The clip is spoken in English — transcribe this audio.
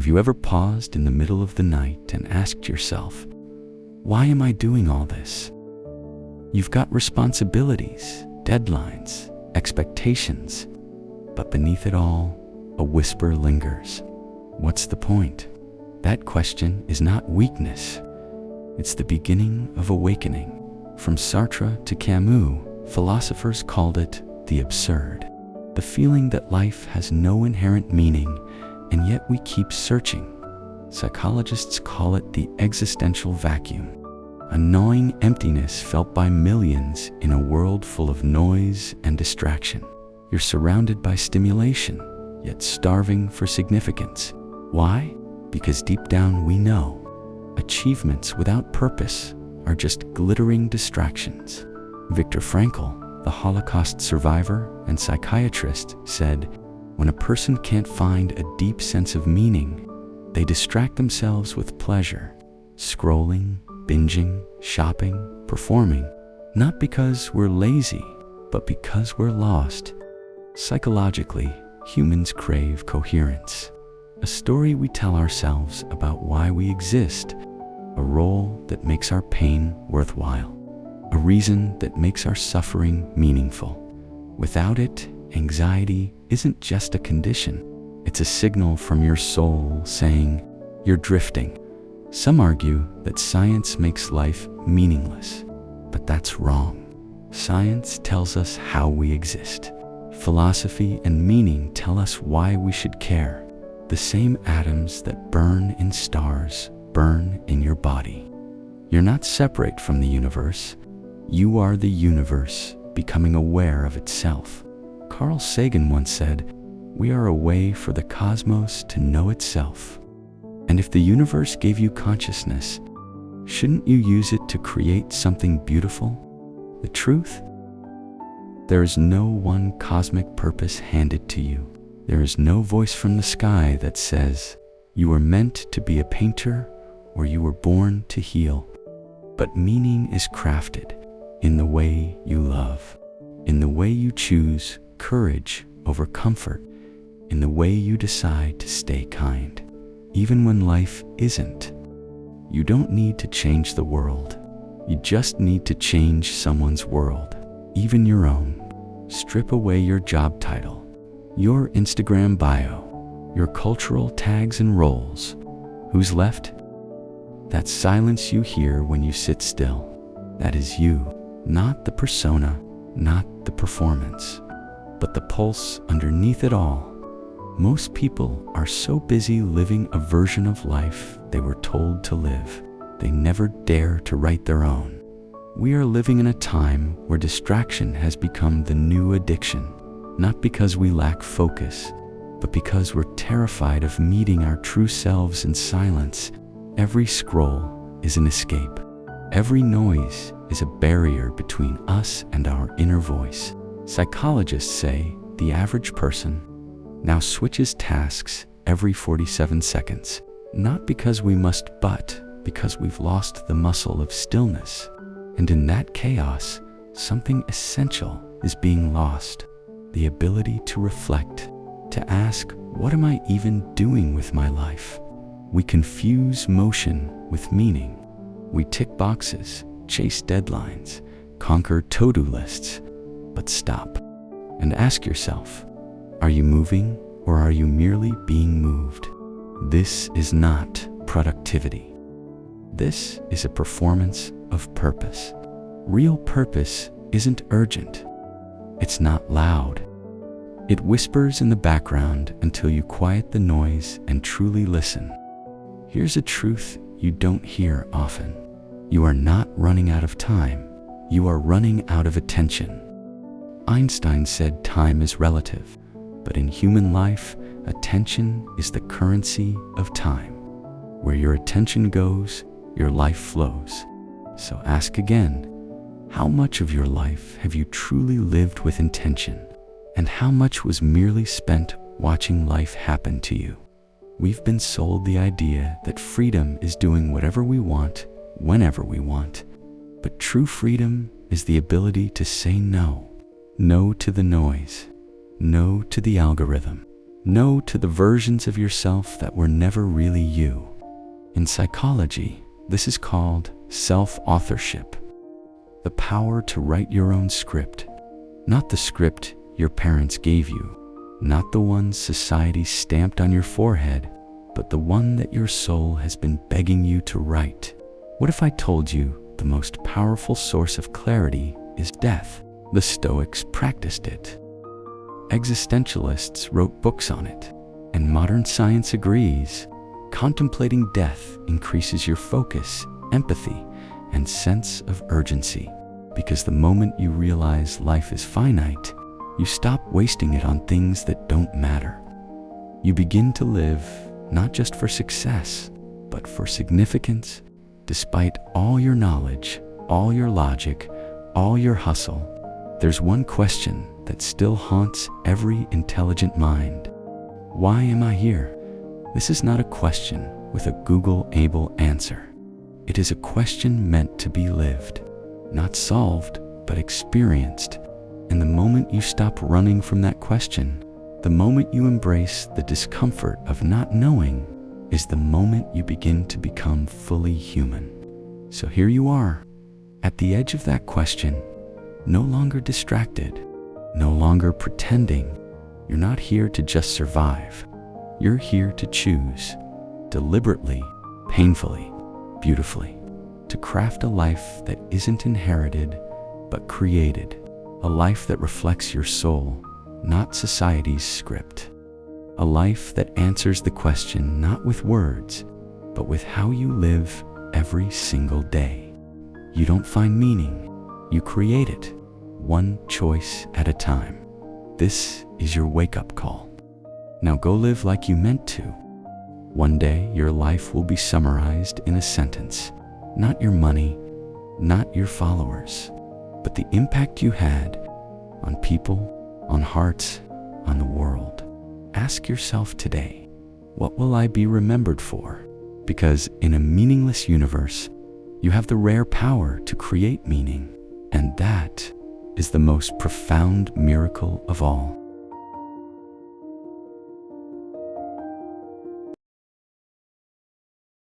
Have you ever paused in the middle of the night and asked yourself, why am I doing all this? You've got responsibilities, deadlines, expectations, but beneath it all, a whisper lingers. What's the point? That question is not weakness. It's the beginning of awakening. From Sartre to Camus, philosophers called it the absurd. The feeling that life has no inherent meaning, and yet we keep searching. Psychologists call it the existential vacuum, a gnawing emptiness felt by millions in a world full of noise and distraction. You're surrounded by stimulation, yet starving for significance. Why? Because deep down we know achievements without purpose are just glittering distractions. Viktor Frankl, the Holocaust survivor and psychiatrist, said, when a person can't find a deep sense of meaning, they distract themselves with pleasure, scrolling, binging, shopping, performing, not because we're lazy, but because we're lost. Psychologically, humans crave coherence. A story we tell ourselves about why we exist, a role that makes our pain worthwhile, a reason that makes our suffering meaningful. Without it, anxiety isn't just a condition, it's a signal from your soul saying, you're drifting. Some argue that science makes life meaningless, but that's wrong. Science tells us how we exist. Philosophy and meaning tell us why we should care. The same atoms that burn in stars burn in your body. You're not separate from the universe. You are the universe becoming aware of itself. Carl Sagan once said, we are a way for the cosmos to know itself. And if the universe gave you consciousness, shouldn't you use it to create something beautiful? The truth? There is no one cosmic purpose handed to you. There is no voice from the sky that says, you were meant to be a painter or you were born to heal. But meaning is crafted in the way you love, in the way you choose courage over comfort, in the way you decide to stay kind, even when life isn't. You don't need to change the world. You just need to change someone's world, even your own. Strip away your job title, your Instagram bio, your cultural tags and roles. Who's left? That silence you hear when you sit still. That is you, not the persona, not the performance, but the pulse underneath it all. Most people are so busy living a version of life they were told to live, they never dare to write their own. We are living in a time where distraction has become the new addiction, not because we lack focus, but because we're terrified of meeting our true selves in silence. Every scroll is an escape. Every noise is a barrier between us and our inner voice. Psychologists say the average person now switches tasks every 47 seconds, not because we must, but because we've lost the muscle of stillness. And in that chaos, something essential is being lost. The ability to reflect, to ask, what am I even doing with my life? We confuse motion with meaning. We tick boxes, chase deadlines, conquer to-do lists. But stop and ask yourself, are you moving or are you merely being moved? This is not productivity. This is a performance of purpose. Real purpose isn't urgent. It's not loud. It whispers in the background until you quiet the noise and truly listen. Here's a truth you don't hear often. You are not running out of time. You are running out of attention. Einstein said time is relative, but in human life, attention is the currency of time. Where your attention goes, your life flows. So ask again, how much of your life have you truly lived with intention? And how much was merely spent watching life happen to you? We've been sold the idea that freedom is doing whatever we want, whenever we want. But true freedom is the ability to say no. No to the noise. No to the algorithm. No to the versions of yourself that were never really you. In psychology, this is called self-authorship. The power to write your own script, not the script your parents gave you, not the one society stamped on your forehead, but the one that your soul has been begging you to write. What if I told you the most powerful source of clarity is death? The Stoics practiced it. Existentialists wrote books on it, and modern science agrees. Contemplating death increases your focus, empathy, and sense of urgency, because the moment you realize life is finite, you stop wasting it on things that don't matter. You begin to live not just for success, but for significance. Despite all your knowledge, all your logic, all your hustle, there's one question that still haunts every intelligent mind. Why am I here? This is not a question with a Google-able answer. It is a question meant to be lived, not solved, but experienced. And the moment you stop running from that question, the moment you embrace the discomfort of not knowing, is the moment you begin to become fully human. So here you are, at the edge of that question, no longer distracted, no longer pretending. You're not here to just survive. You're here to choose, deliberately, painfully, beautifully, to craft a life that isn't inherited, but created, a life that reflects your soul, not society's script. A life that answers the question not with words, but with how you live every single day. You don't find meaning, you create it, one choice at a time. This is your wake-up call. Now go live like you meant to. One day your life will be summarized in a sentence. Not your money, not your followers, but the impact you had on people, on hearts, on the world. Ask yourself today, what will I be remembered for? Because in a meaningless universe, you have the rare power to create meaning, and that is the most profound miracle of all.